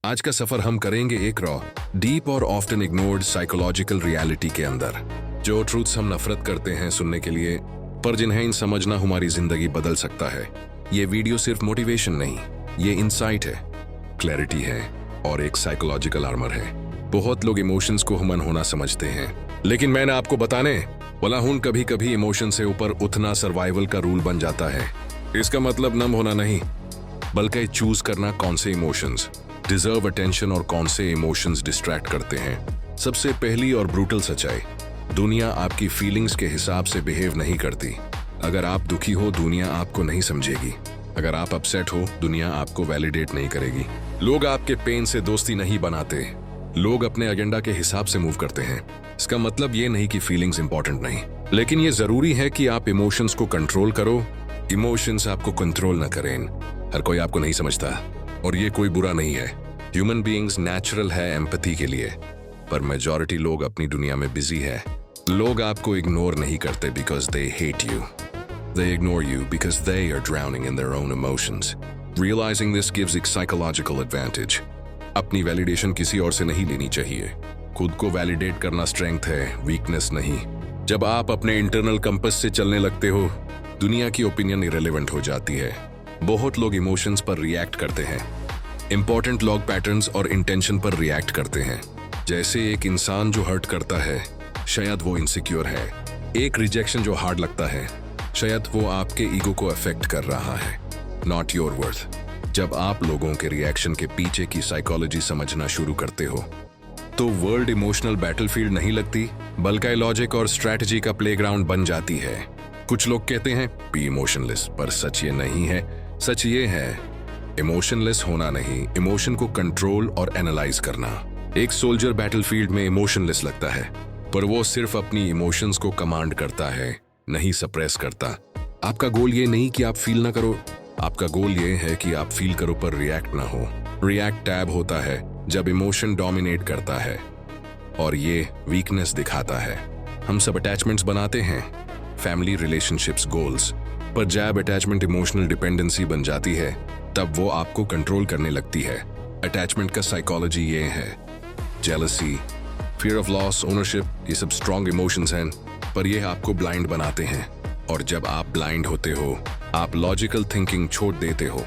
आज का सफर हम करेंगे एक रॉ, डीप और ऑफ्टन इग्नोर्ड साइकोलॉजिकल रियलिटी के अंदर। जो ट्रूथ्स हम नफरत करते हैं सुनने के लिए, पर जिन्हें इन समझना हमारी जिंदगी बदल सकता है। ये वीडियो सिर्फ मोटिवेशन नहीं, ये इंसाइट है, क्लैरिटी है और एक साइकोलॉजिकल आर्मर है। बहुत लोग इमोशंस को हमन होना समझते हैं, लेकिन मैंने आपको बताने वाला हूं कभी कभी इमोशन से ऊपर उठना सर्वाइवल का रूल बन जाता है। इसका मतलब नम होना नहीं, बल्कि चूज करना कौन से इमोशंस डिजर्व अटेंशन और कौन से इमोशंस डिस्ट्रैक्ट करते हैं। सबसे पहली और ब्रूटल सच्चाई, दुनिया आपकी फीलिंग्स के हिसाब से बिहेव नहीं करती। अगर आप दुखी हो, दुनिया आपको नहीं समझेगी। अगर आप अपसेट हो, दुनिया आपको वैलिडेट नहीं करेगी। लोग आपके पेन से दोस्ती नहीं बनाते, लोग अपने एजेंडा के हिसाब से मूव करते हैं। इसका मतलब ये नहीं कि फीलिंग्स इंपॉर्टेंट नहीं, लेकिन ये जरूरी है कि आप इमोशंस को कंट्रोल करो, इमोशंस आपको कंट्रोल न करें। हर कोई आपको नहीं समझता और ये कोई बुरा नहीं है। ह्यूमन बीइंग्स नेचुरल है एम्पैथी के लिए, पर मेजॉरिटी लोग अपनी दुनिया में बिजी है। लोग आपको इग्नोर नहीं करते because they hate you, they ignore you because they are drowning in their own emotions. Realising this gives एक साइकोलॉजिकल एडवांटेज। अपनी वैलिडेशन किसी और से नहीं लेनी चाहिए। खुद को वैलिडेट करना स्ट्रेंथ है, वीकनेस नहीं। जब आप अपने इंटरनल कंपास से चलने लगते हो, दुनिया की ओपिनियन इरेलेवेंट हो जाती है। बहुत लोग इमोशंस पर रिएक्ट करते हैं, इंपॉर्टेंट लॉग पैटर्न्स और इंटेंशन पर रिएक्ट करते हैं। जैसे एक इंसान जो हर्ट करता है, शायद वो इनसिक्योर है। एक रिजेक्शन जो हार्ड लगता है, शायद वो आपके ईगो को अफेक्ट कर रहा है, नॉट योर वर्थ। जब आप लोगों के रिएक्शन के पीछे की साइकोलॉजी समझना शुरू करते हो, तो वर्ल्ड इमोशनल बैटलफील्ड नहीं लगती, बल्कि लॉजिक और स्ट्रैटेजी का प्लेग्राउंड बन जाती है। कुछ लोग कहते हैं बी इमोशनलेस, पर सच ये नहीं है। सच ये है, इमोशनलेस होना नहीं, इमोशन को कंट्रोल और एनालाइज करना। एक सोल्जर बैटलफील्ड में इमोशनलेस लगता है, पर वो सिर्फ अपनी इमोशंस को कमांड करता है, नहीं सप्रेस करता। आपका गोल ये नहीं कि आप फील ना करो, आपका गोल ये है कि आप फील करो पर रिएक्ट ना हो। रिएक्ट टैब होता है जब इमोशन डोमिनेट करता है, और ये वीकनेस दिखाता है। हम सब अटैचमेंट्स बनाते हैं, फैमिली, रिलेशनशिप्स, गोल्स, पर जब अटैचमेंट इमोशनल डिपेंडेंसी बन जाती है, तब वो आपको कंट्रोल करने लगती है। अटैचमेंट का साइकोलॉजी ये है, jealousy, fear of loss, ownership, ये सब स्ट्रॉन्ग इमोशंस हैं, पर ये आपको ब्लाइंड बनाते हैं। और जब आप ब्लाइंड होते हो, आप लॉजिकल थिंकिंग छोड़ देते हो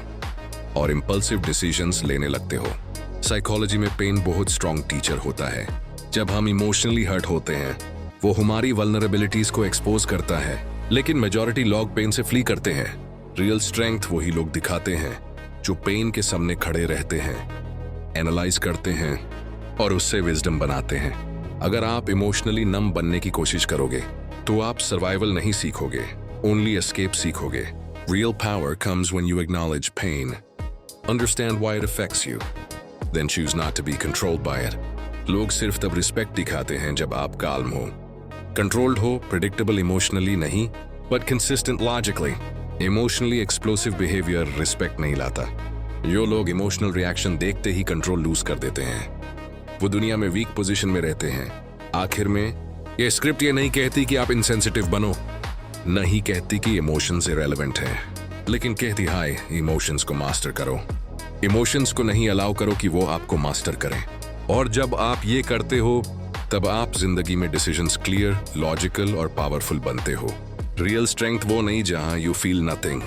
और इम्पल्सिव डिसीजंस लेने लगते हो। साइकोलॉजी में पेन बहुत स्ट्रॉन्ग टीचर होता है। जब हम इमोशनली हर्ट होते हैं, वो हमारी वल्नरेबिलिटीज को एक्सपोज करता है, लेकिन मेजॉरिटी लोग पेन से फ्ली करते हैं। रियल स्ट्रेंथ वही लोग दिखाते हैं जो पेन के सामने खड़े रहते हैं, एनालाइज करते हैं और उससे विजडम बनाते हैं। अगर आप इमोशनली नम बनने की कोशिश करोगे, तो आप सर्वाइवल नहीं सीखोगे, ओनली एस्केप सीखोगे। Real power comes when you acknowledge pain, understand why it affects you, then choose not to be controlled by it. लोग सिर्फ तब रिस्पेक्ट दिखाते हैं जब आप काल्म हो, कंट्रोल्ड हो, प्रेडिक्टेबल इमोशनली नहीं, but consistent logically. Emotionally explosive behaviour respect नहीं लाता। जो लोग इमोशनल रिएक्शन देखते ही कंट्रोल लूज कर देते हैं, वो दुनिया में वीक पोजीशन में रहते हैं। आखिर में ये स्क्रिप्ट ये नहीं कहती कि आप इनसेंसिटिव बनो, नहीं कहती कि इमोशंस इरेलेवेंट हैं, लेकिन कहती हाय इमोशंस को मास्टर करो। इमोशंस को नहीं अलाउ करो कि वो आपको मास्टर करें। और जब आप ये करते हो, तब आप जिंदगी में डिसीजंस क्लियर, लॉजिकल और पावरफुल बनते हो। रियल स्ट्रेंथ वो नहीं जहां you feel nothing,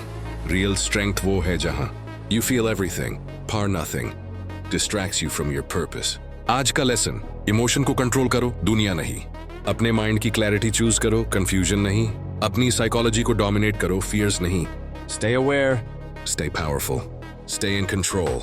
real strength वो है जहां you feel everything for nothing, distracts you from your purpose. आज का लेसन, इमोशन को कंट्रोल करो, दुनिया नहीं। अपने माइंड की क्लैरिटी चूज करो, कंफ्यूजन नहीं। अपनी साइकोलॉजी को डोमिनेट करो, फियर्स नहीं। Stay aware, stay powerful, stay in control.